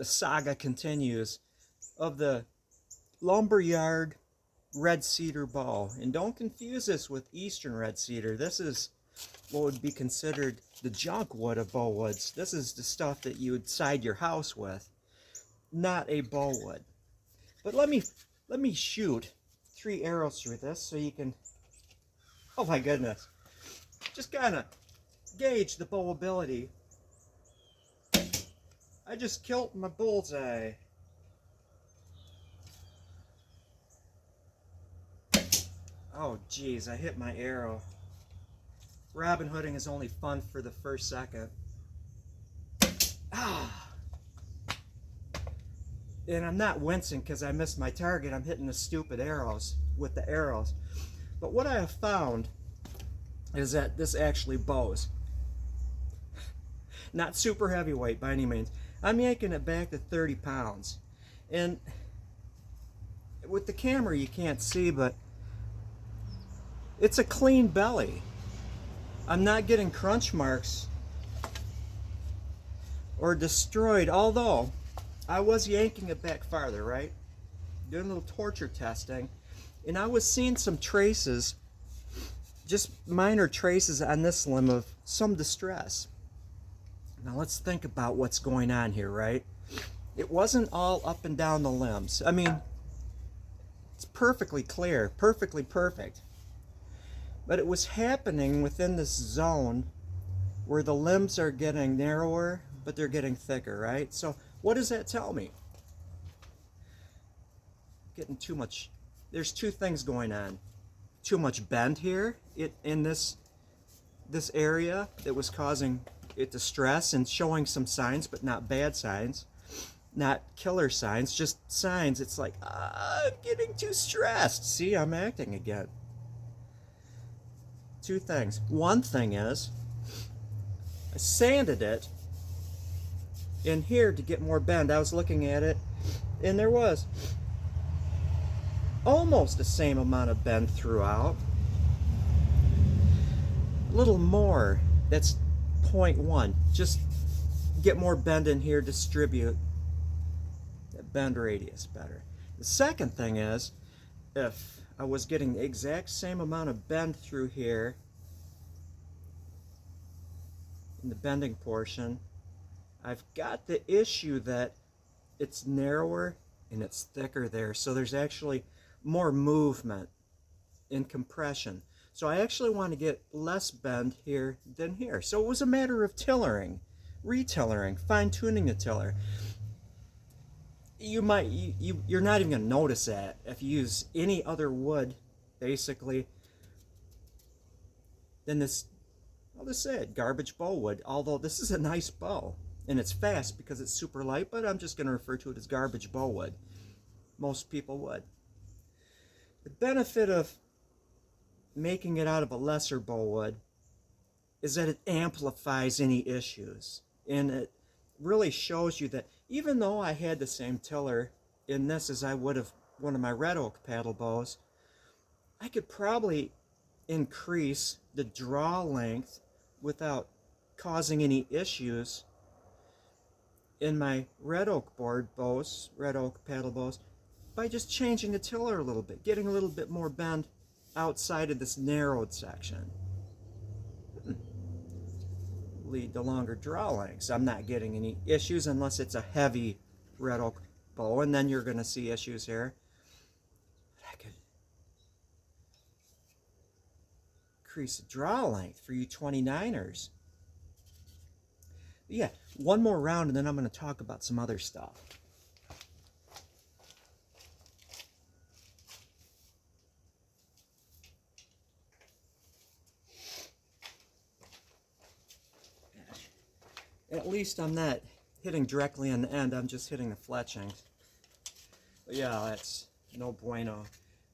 the saga continues of the lumberyard red cedar bow. And don't confuse this with eastern red cedar. This is what would be considered the junk wood of bow woods. This is the stuff that you would side your house with, not a bow wood. But let me shoot 3 arrows through this so you can, oh my goodness, just kind of gauge the bow ability. I just killed my bullseye. Oh geez, I hit my arrow. Robin hooding is only fun for the first second. Ah! And I'm not wincing because I missed my target. I'm hitting the stupid arrows with the arrows. But what I have found is that this actually bows. Not super heavyweight by any means. I'm yanking it back to 30 pounds. And with the camera you can't see, but it's a clean belly. I'm not getting crunch marks or destroyed, although I was yanking it back farther, right? Doing a little torture testing, and I was seeing some traces, just minor traces on this limb of some distress. Now let's think about what's going on here, right? It wasn't all up and down the limbs. I mean, it's perfectly clear, perfectly perfect. But it was happening within this zone where the limbs are getting narrower, but they're getting thicker, right? So what does that tell me? Getting too much. There's 2 things going on. Too much bend here in this area that was causing it to stress and showing some signs, but not bad signs, not killer signs, just signs. It's like, I'm getting too stressed. See, I'm acting again. 2 things. One thing is, I sanded it in here to get more bend. I was looking at it, and there was almost the same amount of bend throughout. A little more. That's 0.1. Just get more bend in here, distribute that bend radius better. The second thing is, if I was getting the exact same amount of bend through here in the bending portion, I've got the issue that it's narrower and it's thicker there, so there's actually more movement in compression. So I actually want to get less bend here than here. So it was a matter of tillering, retillering, fine-tuning the tiller. You're not even going to notice that if you use any other wood, basically, than this, I'll just say it, garbage bow wood. Although this is a nice bow, and it's fast because it's super light, but I'm just going to refer to it as garbage bow wood. Most people would. The benefit of making it out of a lesser bow wood is that it amplifies any issues, and it really shows you that even though I had the same tiller in this as I would have one of my red oak paddle bows, I could probably increase the draw length without causing any issues in my red oak board bows, red oak paddle bows, by just changing the tiller a little bit, getting a little bit more bend outside of this narrowed section. Lead to longer draw lengths. I'm not getting any issues unless it's a heavy red oak bow, and then you're going to see issues here. But I could increase the draw length for you 29ers. But yeah, one more round and then I'm going to talk about some other stuff. At least I'm not hitting directly on the end, I'm just hitting the fletchings. But yeah, that's no bueno.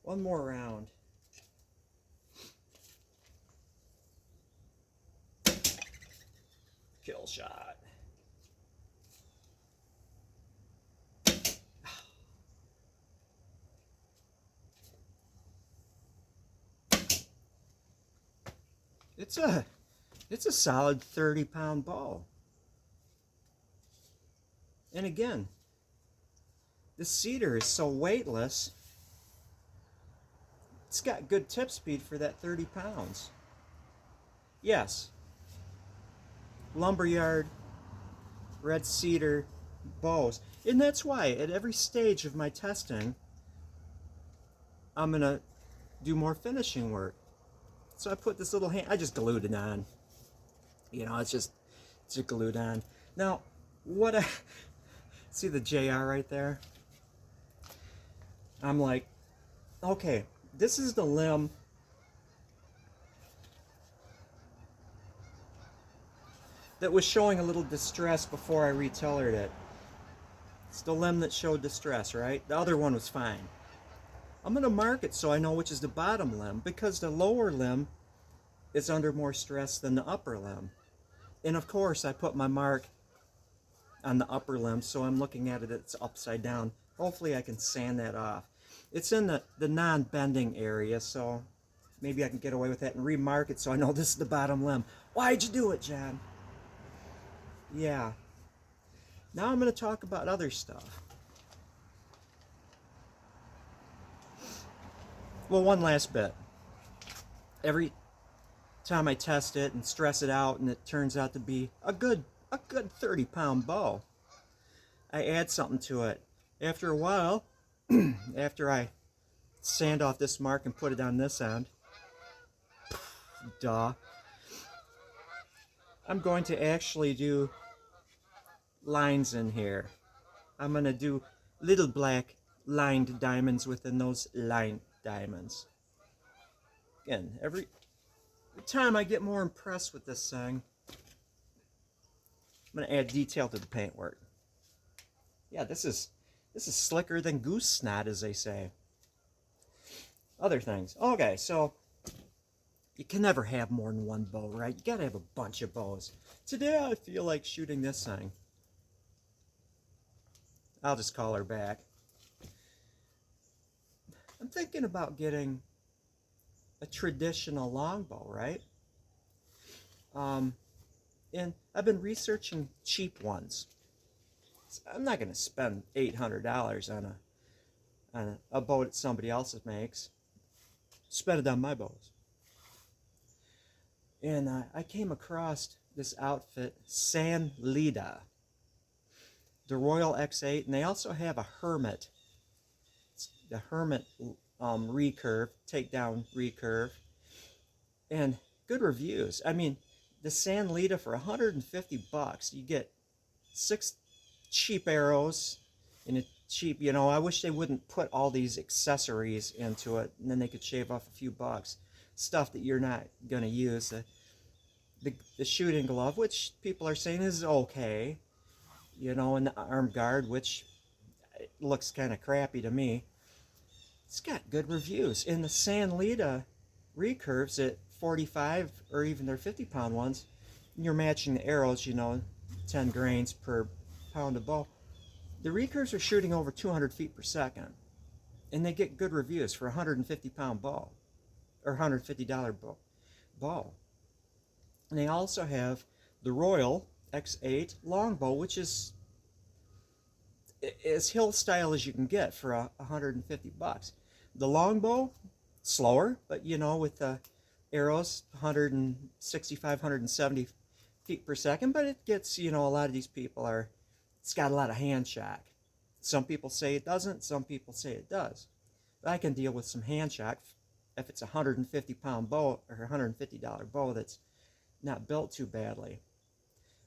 One more round. Kill shot. It's a solid 30-pound ball. And again, the cedar is so weightless, it's got good tip speed for that 30 pounds. Yes, lumberyard, red cedar bows. And that's why at every stage of my testing, I'm going to do more finishing work. So I put this little hand, I just glued it on. You know, it's just glued on. Now, what I, see the JR right there? I'm like, okay, this is the limb that was showing a little distress before I retillered it. It's the limb that showed distress, right? The other one was fine. I'm going to mark it so I know which is the bottom limb, because the lower limb is under more stress than the upper limb. And of course, I put my mark on the upper limb, so I'm looking at it, it's upside down. Hopefully I can sand that off. It's in the non-bending area, so maybe I can get away with that and remark it so I know this is the bottom limb. Why'd you do it, John? Yeah. Now I'm going to talk about other stuff. Well, one last bit. Every time I test it and stress it out and it turns out to be a good 30-pound bow, I add something to it. After a while, after I sand off this mark and put it on this end, duh, I'm going to actually do lines in here. I'm going to do little black lined diamonds within those lined diamonds. Again, every time I get more impressed with this thing, I'm going to add detail to the paintwork. Yeah, this is slicker than goose snot, as they say. Other things. Okay, so you can never have more than one bow, right? You gotta have a bunch of bows. Today I feel like shooting this thing. I'll just call her back. I'm thinking about getting a traditional longbow, right? And I've been researching cheap ones. I'm not going to spend $800 on a bow that somebody else makes. Spend it on my bows. And I came across this outfit, San Lida, the Royal X8, and they also have a Hermit. It's the Hermit recurve, takedown recurve, and good reviews. I mean, the San Lida for $150, you get 6 cheap arrows in a cheap, you know, I wish they wouldn't put all these accessories into it and then they could shave off a few bucks. Stuff that you're not going to use. The shooting glove, which people are saying is okay, you know, and the arm guard, which looks kind of crappy to me. It's got good reviews. And the San Lida recurves at 45 or even their 50-pound ones, and you're matching the arrows, you know, 10 grains per pound of bow. The recurves are shooting over 200 feet per second, and they get good reviews for a 150-pound bow, or $150 bow. And they also have the Royal X8 longbow, which is as hill style as you can get for $150. The longbow, slower, but you know, with the arrows 165, 170 feet per second, but it gets, you know, a lot of these people are, it's got a lot of hand shock. Some people say it doesn't, some people say it does. But I can deal with some hand shock if it's a 150-pound bow or $150 bow that's not built too badly.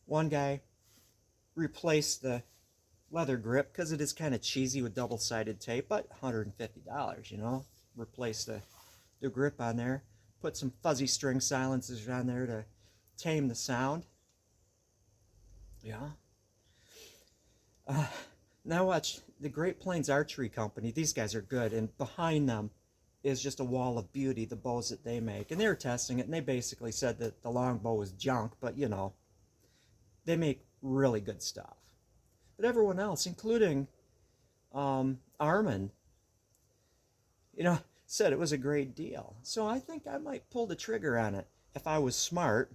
One guy replaced the leather grip because it is kind of cheesy with double-sided tape, but $150, you know. Replace the grip on there. Put some fuzzy string silencers on there to tame the sound. Yeah. Now watch the Great Plains Archery Company. These guys are good, and behind them is just a wall of beauty, the bows that they make. And they were testing it, and they basically said that the longbow was junk, but you know, they make really good stuff. But everyone else, including Armin, you know, said it was a great deal. So I think I might pull the trigger on it if I was smart.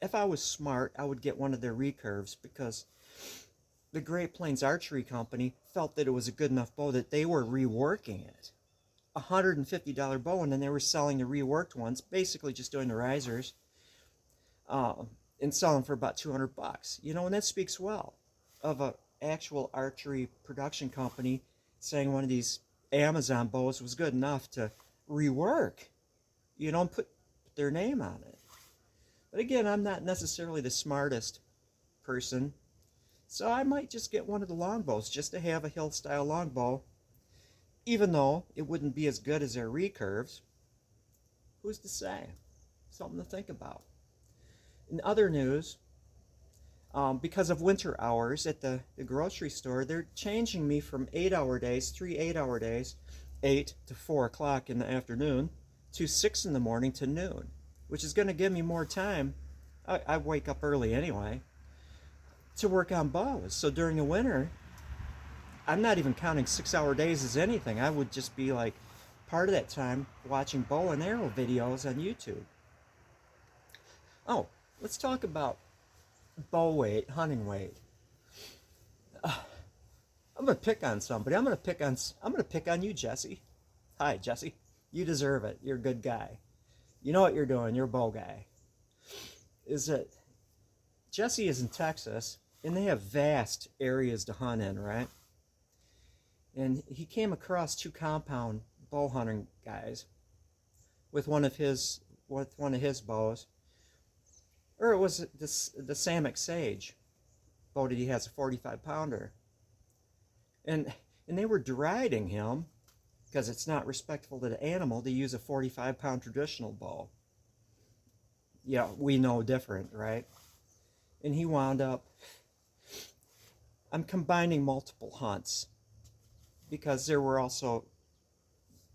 If I was smart, I would get one of their recurves because the Great Plains Archery Company felt that it was a good enough bow that they were reworking it. $150 bow, and then they were selling the reworked ones, basically just doing the risers, and selling for about $200. You know, and that speaks well of an actual archery production company saying one of these Amazon bows was good enough to rework, you know, and put their name on it. But again, I'm not necessarily the smartest person, so I might just get one of the longbows just to have a hill style longbow, even though it wouldn't be as good as their recurves. Who's to say? Something to think about. In other news, because of winter hours at the grocery store, they're changing me from 8-hour days, 3 8-hour days, 8 to 4 o'clock in the afternoon, to 6 in the morning to noon, which is going to give me more time. I wake up early anyway, to work on bows. So during the winter, I'm not even counting 6-hour days as anything. I would just be like part of that time watching bow and arrow videos on YouTube. Oh, let's talk about bow weight, hunting weight. I'm gonna pick on somebody. I'm gonna pick on you, Jesse. Hi, Jesse. You deserve it. You're a good guy. You know what you're doing. You're a bow guy. Is that Jesse is in Texas, and they have vast areas to hunt in, right? And he came across 2 compound bow hunting guys with one of his bows, or it was the Samick Sage bow that he has, a 45-pounder, and they were deriding him because it's not respectful to the animal to use a 45-pound traditional bow. Yeah, we know different, right? And he wound up, I'm combining multiple hunts, because there were also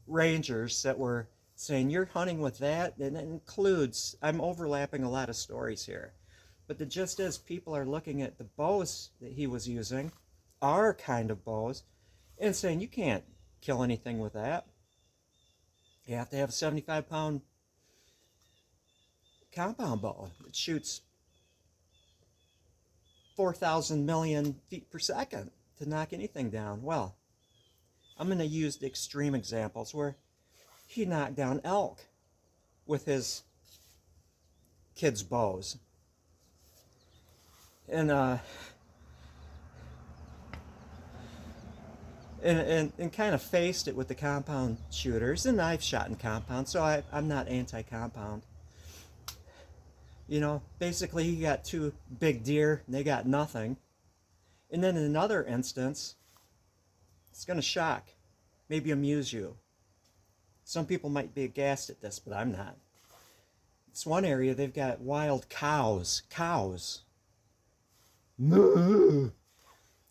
rangers that were saying, you're hunting with that, and it includes, I'm overlapping a lot of stories here, but the gist is people are looking at the bows that he was using, our kind of bows, and saying, you can't kill anything with that. You have to have a 75-pound compound bow. It shoots 4,000 million feet per second to knock anything down. Well, I'm going to use the extreme examples where he knocked down elk with his kids' bows. And kind of faced it with the compound shooters. And I've shot in compound, so I'm not anti-compound. You know, basically he got 2 big deer and they got nothing. And then in another instance, it's going to shock, maybe amuse you. Some people might be aghast at this, but I'm not. It's one area they've got wild cows. Moo.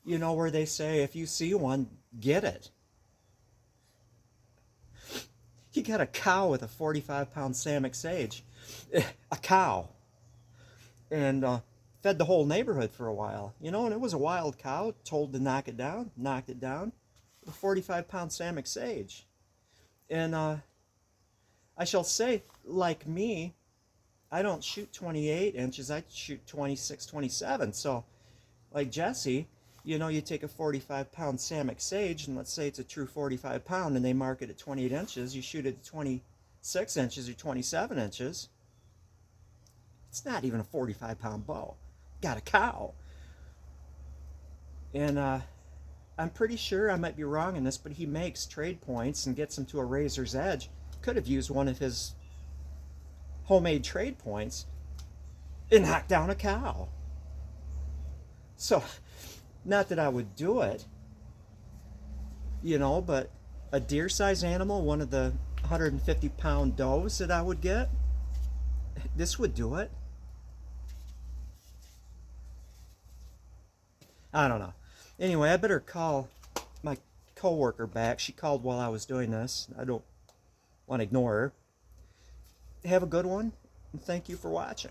You know, where they say if you see one, get it. He got a cow with a 45-pound Samick Sage. A cow. And fed the whole neighborhood for a while. You know, and it was a wild cow, told to knock it down, knocked it down with a 45-pound Samick Sage. And I shall say, like me, I don't shoot 28 inches, I shoot 26, 27. So, like Jesse, you know, you take a 45-pound Samick Sage, and let's say it's a true 45-pound, and they mark it at 28 inches, you shoot it at 26 inches or 27 inches. It's not even a 45-pound bow. Got a cow. And I'm pretty sure, I might be wrong in this, but he makes trade points and gets them to a razor's edge. Could have used one of his homemade trade points and knocked down a cow. So, not that I would do it, you know, but a deer-sized animal, one of the 150-pound does that I would get, this would do it. I don't know. Anyway, I better call my coworker back. She called while I was doing this. I don't want to ignore her. Have a good one, and thank you for watching.